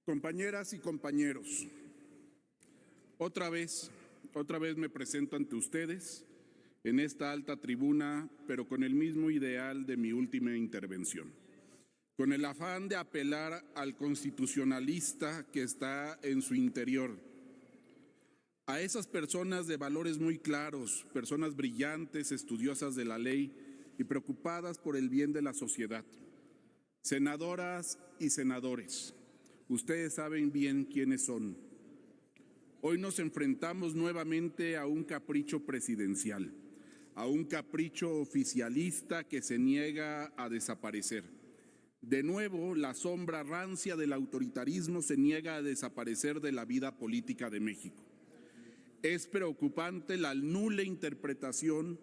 Compañeras y compañeros, otra vez me presento ante ustedes en esta alta tribuna, pero con el mismo ideal de mi última intervención, con el afán de apelar al constitucionalista que está en su interior, a esas personas de valores muy claros, personas brillantes, estudiosas de la ley y preocupadas por el bien de la sociedad, senadoras y senadores. Ustedes saben bien quiénes son. Hoy nos enfrentamos nuevamente a un capricho presidencial, a un capricho oficialista que se niega a desaparecer. De nuevo, la sombra rancia del autoritarismo se niega a desaparecer de la vida política de México. Es preocupante la nula interpretación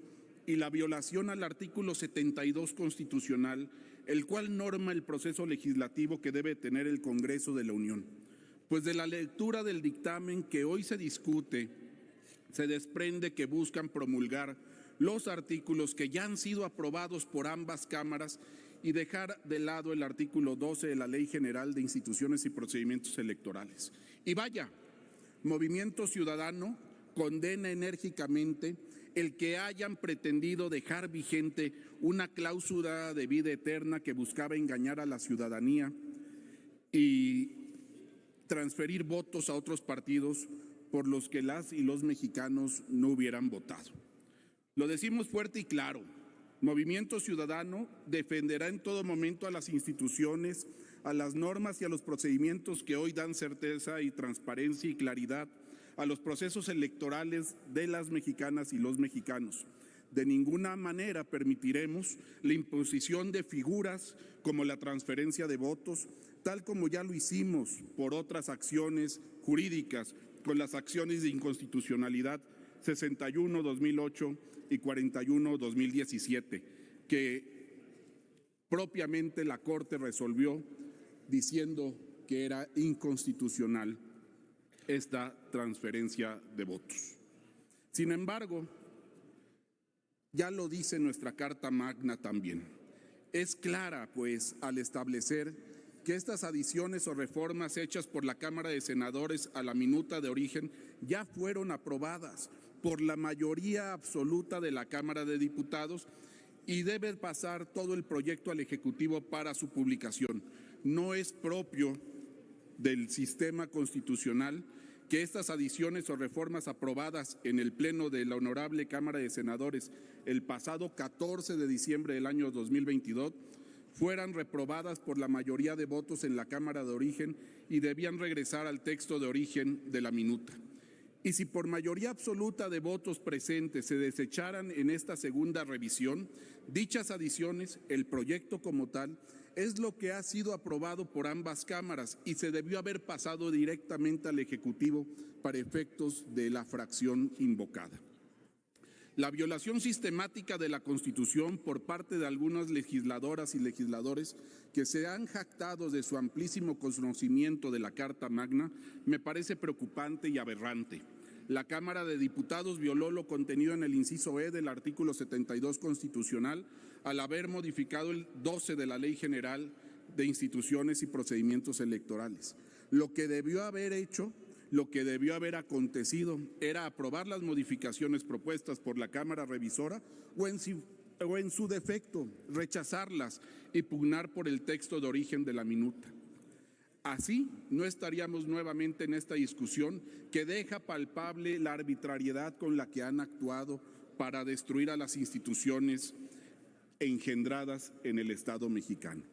y la violación al artículo 72 constitucional, el cual norma el proceso legislativo que debe tener el Congreso de la Unión. Pues de la lectura del dictamen que hoy se discute, se desprende que buscan promulgar los artículos que ya han sido aprobados por ambas cámaras y dejar de lado el artículo 12 de la Ley General de Instituciones y Procedimientos Electorales. Y vaya, Movimiento Ciudadano condena enérgicamente el que hayan pretendido dejar vigente una cláusula de vida eterna que buscaba engañar a la ciudadanía y transferir votos a otros partidos por los que las y los mexicanos no hubieran votado. Lo decimos fuerte y claro, Movimiento Ciudadano defenderá en todo momento a las instituciones, a las normas y a los procedimientos que hoy dan certeza y transparencia y claridad a los procesos electorales de las mexicanas y los mexicanos. De ninguna manera permitiremos la imposición de figuras como la transferencia de votos, tal como ya lo hicimos por otras acciones jurídicas con las acciones de inconstitucionalidad 61-2008 y 41-2017, que propiamente la Corte resolvió diciendo que era inconstitucional esta transferencia de votos. Sin embargo, ya lo dice nuestra Carta Magna también. Es clara, pues, al establecer que estas adiciones o reformas hechas por la Cámara de Senadores a la minuta de origen ya fueron aprobadas por la mayoría absoluta de la Cámara de Diputados y debe pasar todo el proyecto al Ejecutivo para su publicación. No es propio del sistema constitucional que estas adiciones o reformas aprobadas en el Pleno de la Honorable Cámara de Senadores el pasado 14 de diciembre del año 2022 fueran reprobadas por la mayoría de votos en la Cámara de Origen y debían regresar al texto de origen de la minuta. Y si por mayoría absoluta de votos presentes se desecharan en esta segunda revisión, dichas adiciones, el proyecto como tal, es lo que ha sido aprobado por ambas cámaras y se debió haber pasado directamente al Ejecutivo para efectos de la fracción invocada. La violación sistemática de la Constitución por parte de algunas legisladoras y legisladores que se han jactado de su amplísimo conocimiento de la Carta Magna me parece preocupante y aberrante. La Cámara de Diputados violó lo contenido en el inciso E del artículo 72 constitucional al haber modificado el 12 de la Ley General de Instituciones y Procedimientos Electorales. Lo que debió haber hecho, lo que debió haber acontecido era aprobar las modificaciones propuestas por la Cámara Revisora o en su defecto rechazarlas y pugnar por el texto de origen de la minuta. Así no estaríamos nuevamente en esta discusión que deja palpable la arbitrariedad con la que han actuado para destruir a las instituciones engendradas en el Estado mexicano.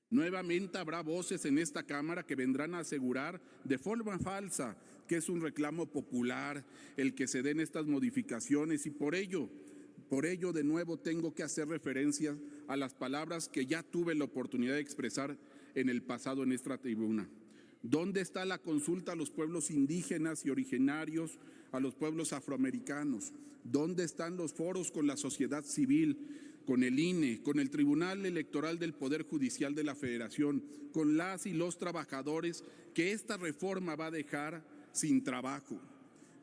Nuevamente habrá voces en esta Cámara que vendrán a asegurar de forma falsa que es un reclamo popular el que se den estas modificaciones y por ello de nuevo tengo que hacer referencia a las palabras que ya tuve la oportunidad de expresar en el pasado en esta tribuna. ¿Dónde está la consulta a los pueblos indígenas y originarios, a los pueblos afroamericanos? ¿Dónde están los foros con la sociedad civil, con el INE, con el Tribunal Electoral del Poder Judicial de la Federación, con las y los trabajadores que esta reforma va a dejar sin trabajo?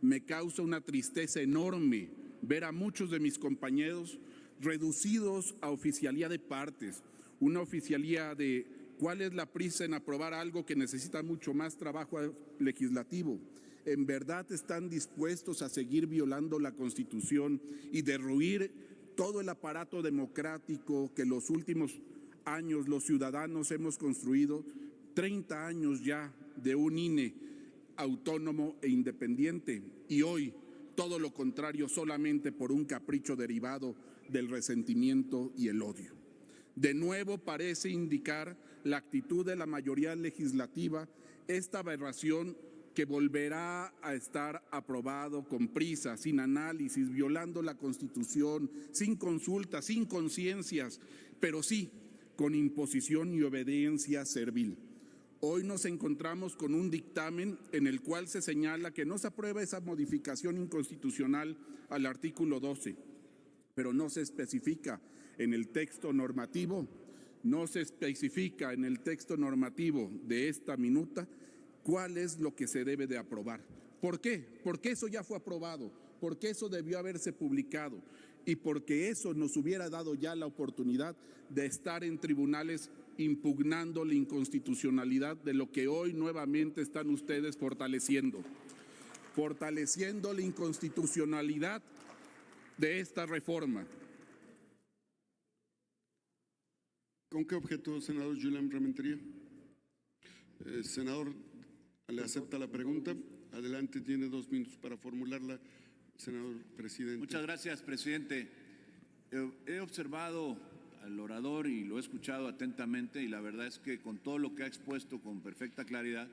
Me causa una tristeza enorme ver a muchos de mis compañeros reducidos a oficialía de partes, una oficialía de ¿Cuál es la prisa en aprobar algo que necesita mucho más trabajo legislativo? ¿En verdad están dispuestos a seguir violando la Constitución y derruir todo el aparato democrático que los últimos años los ciudadanos hemos construido? 30 años ya de un INE autónomo e independiente, y hoy todo lo contrario, solamente por un capricho derivado del resentimiento y el odio. De nuevo parece indicar la actitud de la mayoría legislativa, esta aberración que volverá a estar aprobado con prisa, sin análisis, violando la Constitución, sin consulta, sin conciencias, pero sí con imposición y obediencia servil. Hoy nos encontramos con un dictamen en el cual se señala que no se aprueba esa modificación inconstitucional al artículo 12, pero no se especifica en el texto normativo, de esta minuta cuál es lo que se debe de aprobar. ¿Por qué? Porque eso ya fue aprobado, porque eso debió haberse publicado y porque eso nos hubiera dado ya la oportunidad de estar en tribunales impugnando la inconstitucionalidad de lo que hoy nuevamente están ustedes fortaleciendo la inconstitucionalidad de esta reforma. ¿Con qué objeto, senador Julián Rementería? Senador, ¿le acepta la pregunta? Adelante, tiene 2 minutos para formularla, senador presidente. Muchas gracias, presidente. He observado al orador y lo he escuchado atentamente, y la verdad es que con todo lo que ha expuesto con perfecta claridad,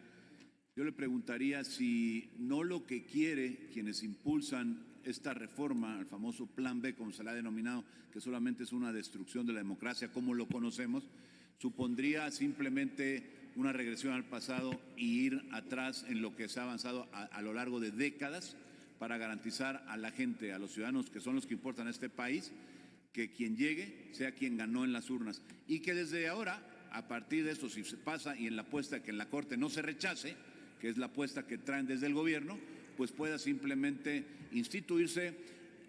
yo le preguntaría si no lo que quiere quienes impulsan esta reforma, el famoso Plan B, como se le ha denominado, que solamente es una destrucción de la democracia como lo conocemos, supondría simplemente una regresión al pasado y ir atrás en lo que se ha avanzado a lo largo de décadas para garantizar a la gente, a los ciudadanos que son los que importan a este país, que quien llegue sea quien ganó en las urnas, y que desde ahora, a partir de esto, si se pasa y en la apuesta que en la Corte no se rechace, que es la apuesta que traen desde el gobierno, pues pueda simplemente instituirse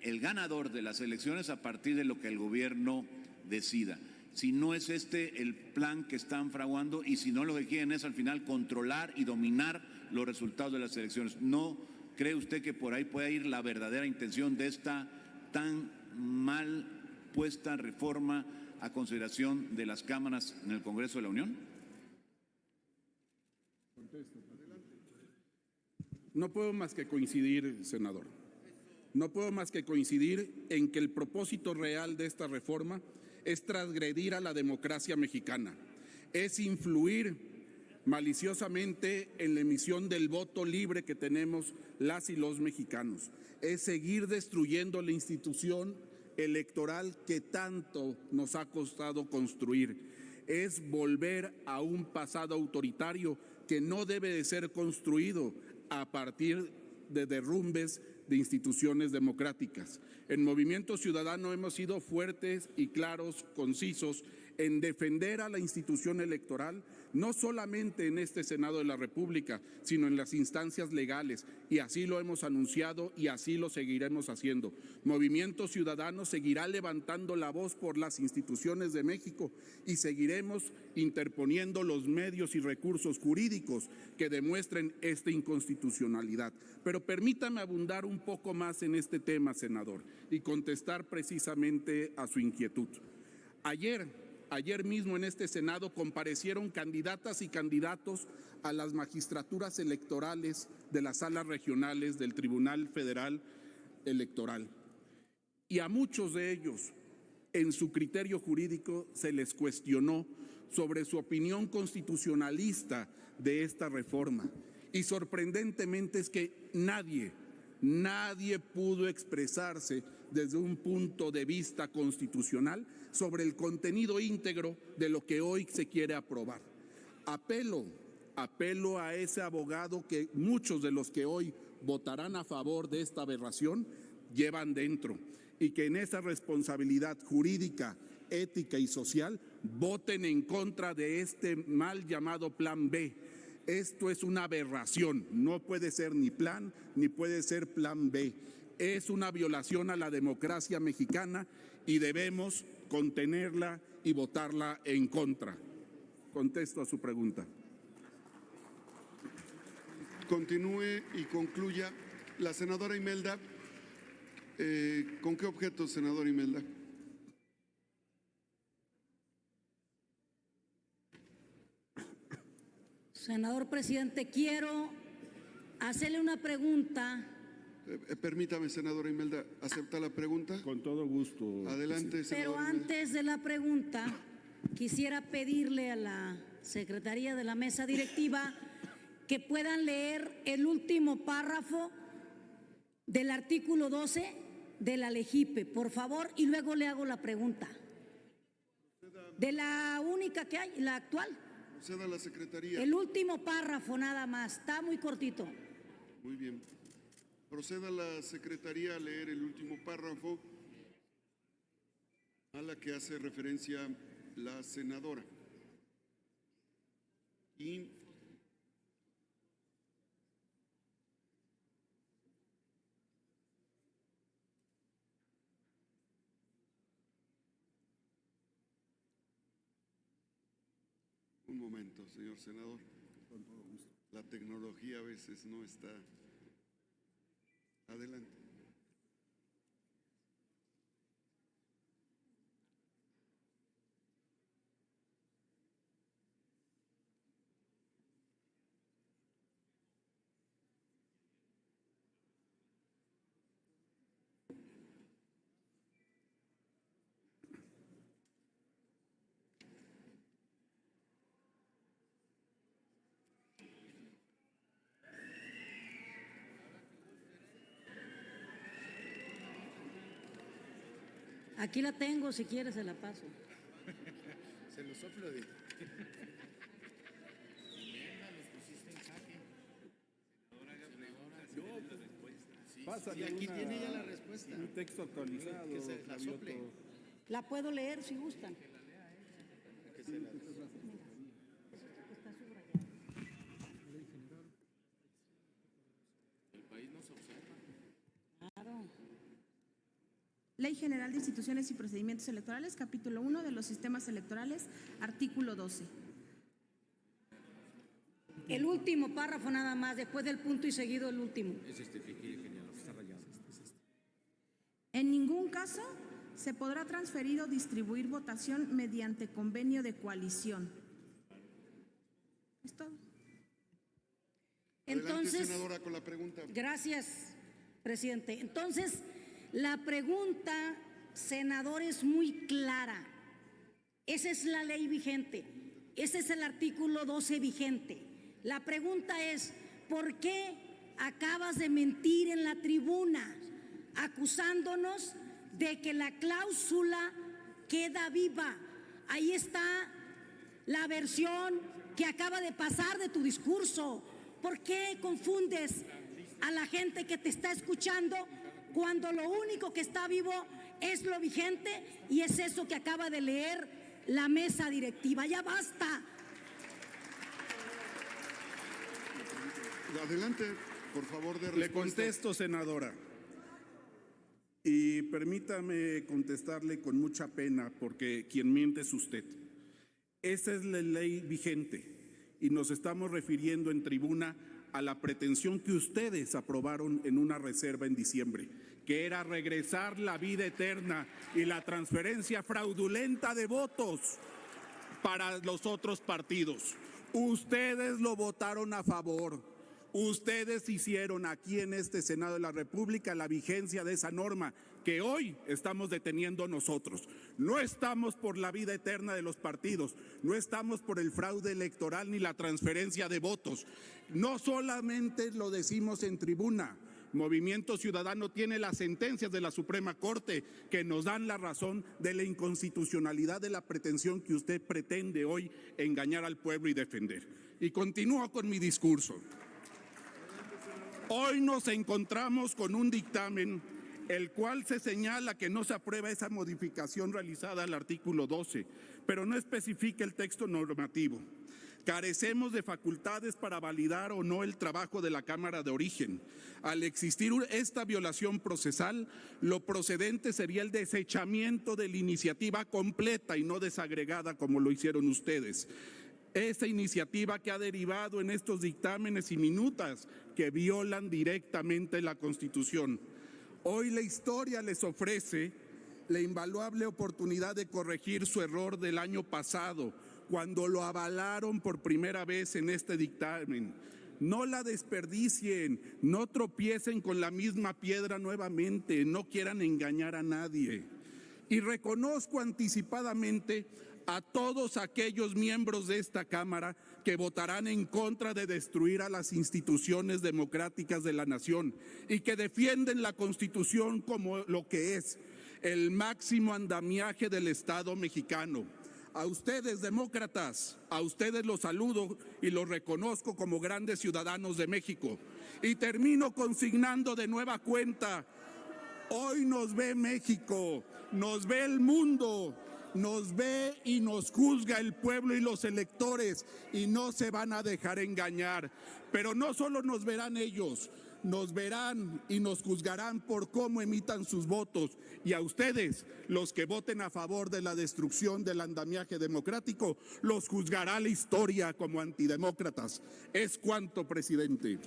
el ganador de las elecciones a partir de lo que el gobierno decida. Si no es este el plan que están fraguando, y si no, lo que quieren es al final controlar y dominar los resultados de las elecciones. ¿No cree usted que por ahí pueda ir la verdadera intención de esta tan mal puesta reforma a consideración de las cámaras en el Congreso de la Unión? No puedo más que coincidir, senador. No puedo más que coincidir en que el propósito real de esta reforma es transgredir a la democracia mexicana, es influir maliciosamente en la emisión del voto libre que tenemos las y los mexicanos, es seguir destruyendo la institución electoral que tanto nos ha costado construir, es volver a un pasado autoritario que no debe de ser construido a partir de derrumbes de instituciones democráticas. En Movimiento Ciudadano hemos sido fuertes y claros, concisos, en defender a la institución electoral, no solamente en este Senado de la República, sino en las instancias legales, y así lo hemos anunciado y así lo seguiremos haciendo. Movimiento Ciudadano seguirá levantando la voz por las instituciones de México y seguiremos interponiendo los medios y recursos jurídicos que demuestren esta inconstitucionalidad. Pero permítame abundar un poco más en este tema, senador, y contestar precisamente a su inquietud. Ayer mismo en este Senado comparecieron candidatas y candidatos a las magistraturas electorales de las salas regionales del Tribunal Federal Electoral. Y a muchos de ellos, en su criterio jurídico, se les cuestionó sobre su opinión constitucionalista de esta reforma. Y sorprendentemente es que nadie pudo expresarse desde un punto de vista constitucional sobre el contenido íntegro de lo que hoy se quiere aprobar. Apelo a ese abogado que muchos de los que hoy votarán a favor de esta aberración llevan dentro, y que en esa responsabilidad jurídica, ética y social voten en contra de este mal llamado Plan B. Esto es una aberración, no puede ser ni plan ni puede ser Plan B. Es una violación a la democracia mexicana y debemos contenerla y votarla en contra. contesto a su pregunta. Continúe y concluya. La senadora Imelda, ¿con qué objeto, senadora Imelda? Senador presidente, quiero hacerle una pregunta. Permítame, senadora Imelda, ¿acepta la pregunta? Con todo gusto. Adelante, Pero senadora Imelda. antes de la pregunta, quisiera pedirle a la Secretaría de la Mesa Directiva que puedan leer el último párrafo del artículo 12 de la LEGIPE, por favor, y luego le hago la pregunta. De la única que hay, la actual. Proceda a la secretaría. El último párrafo nada más, está muy cortito. Muy bien. Proceda la secretaría a leer el último párrafo a la que hace referencia la senadora. Y un momento, señor senador. La tecnología a veces no está. Adelante. Aquí la tengo, si quiere se la paso. Se lo soplo de... Pásale aquí tiene ya la respuesta. Un texto actualizado. Que se la sople. La puedo leer si gustan. Que se la... El país nos observa. Claro. Ley General de Instituciones y Procedimientos Electorales, capítulo 1 de los sistemas electorales, artículo 12. El último párrafo nada más, después del punto y seguido el último. En ningún caso se podrá transferir o distribuir votación mediante convenio de coalición. Es todo. Adelante, Entonces, senadora, con la pregunta. gracias, presidente. Entonces, la pregunta, senador, es muy clara. Esa es la ley vigente. Ese es el artículo 12 vigente. La pregunta es, ¿por qué acabas de mentir en la tribuna acusándonos de que la cláusula queda viva? Ahí está la versión que acaba de pasar de tu discurso. ¿Por qué confundes a la gente que te está escuchando cuando lo único que está vivo es lo vigente y es eso que acaba de leer la mesa directiva? Ya basta. Adelante, por favor, de respuesta. Le contesto, senadora. Y permítame contestarle con mucha pena, porque quien miente es usted. Esa es la ley vigente y nos estamos refiriendo en tribuna a la pretensión que ustedes aprobaron en una reserva en diciembre, que era regresar la vida eterna y la transferencia fraudulenta de votos para los otros partidos. Ustedes lo votaron a favor. Ustedes hicieron aquí en este Senado de la República la vigencia de esa norma que hoy estamos deteniendo nosotros. No estamos por la vida eterna de los partidos, no estamos por el fraude electoral ni la transferencia de votos. No solamente lo decimos en tribuna. Movimiento Ciudadano tiene las sentencias de la Suprema Corte que nos dan la razón de la inconstitucionalidad de la pretensión que usted pretende hoy engañar al pueblo y defender. Y continúo con mi discurso. Hoy nos encontramos con un dictamen el cual se señala que no se aprueba esa modificación realizada al artículo 12, pero no especifica el texto normativo. Carecemos de facultades para validar o no el trabajo de la Cámara de Origen. Al existir esta violación procesal, lo procedente sería el desechamiento de la iniciativa completa y no desagregada como lo hicieron ustedes. Esa iniciativa que ha derivado en estos dictámenes y minutas que violan directamente la Constitución. Hoy la historia les ofrece la invaluable oportunidad de corregir su error del año pasado, cuando lo avalaron por primera vez en este dictamen. No la desperdicien, no tropiecen con la misma piedra nuevamente, no quieran engañar a nadie. Y reconozco anticipadamente a todos aquellos miembros de esta Cámara que votarán en contra de destruir a las instituciones democráticas de la nación y que defienden la Constitución como lo que es, el máximo andamiaje del Estado mexicano. A ustedes, demócratas, a ustedes los saludo y los reconozco como grandes ciudadanos de México. Y termino consignando de nueva cuenta: hoy nos ve México, nos ve el mundo, nos ve y nos juzga el pueblo y los electores, y no se van a dejar engañar. Pero no solo nos verán ellos, nos verán y nos juzgarán por cómo emitan sus votos. Y a ustedes, los que voten a favor de la destrucción del andamiaje democrático, los juzgará la historia como antidemócratas. Es cuanto, presidente.